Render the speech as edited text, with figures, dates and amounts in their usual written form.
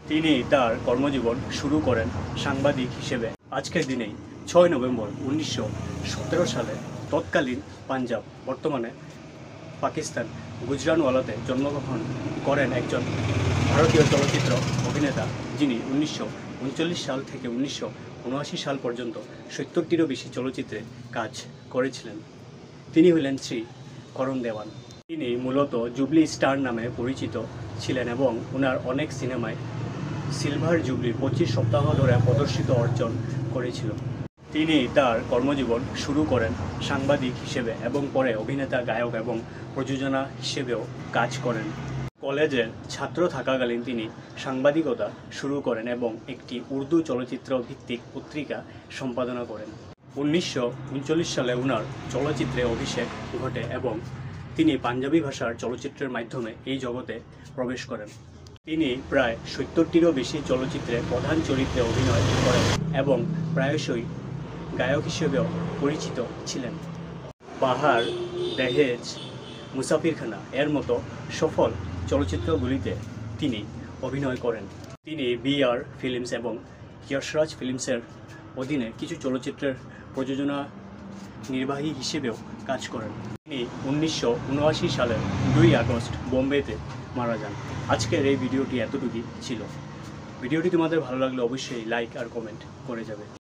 তিনি তার কর্মজীবন শুরু করেন সাংবাদিক হিসেবে। আজকের দিনেই 6 নভেম্বর 1917 সালে তৎকালীন পাঞ্জাব, বর্তমানে পাকিস্তান, গুজরানওয়ালাতে জন্মগ্রহণ করেন একজন ভারতীয় চলচ্চিত্র অভিনেতা, যিনি 1939 সাল থেকে 1979 সাল পর্যন্ত 70টিরও বেশি চলচ্চিত্রে কাজ করেছিলেন। তিনি হলেন শ্রী করণ দেওয়ান। তিনি মূলত জুবলি স্টার নামে পরিচিত ছিলেন এবং ওনার অনেক সিনেমায় সিলভার জুবলি 25 সপ্তাহ ধরে প্রদর্শিত অর্জন করেছিল। তিনি তার কর্মজীবন শুরু করেন সাংবাদিক হিসেবে এবং পরে অভিনেতা, গায়ক এবং প্রযোজনা হিসেবেও কাজ করেন। কলেজের ছাত্র থাকাকালীন তিনি সাংবাদিকতা শুরু করেন এবং একটি উর্দু চলচ্চিত্র ভিত্তিক পত্রিকা সম্পাদনা করেন। 1939 সালে ওনার চলচ্চিত্রে অভিষেক ঘটে এবং তিনি পাঞ্জাবি ভাষার চলচ্চিত্রের মাধ্যমে এই জগতে প্রবেশ করেন। তিনি প্রায় 70টিরও বেশি চলচ্চিত্রে প্রধান চরিত্রে অভিনয় করেন এবং প্রায়শই গায়ক হিসেবেও পরিচিত ছিলেন। পাহাড়, দহেজ, মুসাফিরখানা এর মতো সফল চলচ্চিত্রগুলিতে তিনি অভিনয় করেন। তিনি বিআর ফিল্মস এবং যশরাজ ফিল্মসের অধীনে কিছু চলচ্চিত্রের প্রযোজনা নির্বাহী হিসেবেও কাজ করেন। তিনি 1979 সালের 2 আগস্ট বোম্বেতে মারা যান। আজকের এই ভিডিওটি এতটুকুই ছিল। ভিডিওটি তোমাদের ভালো লাগলে অবশ্যই লাইক আর কমেন্ট করে যাবে।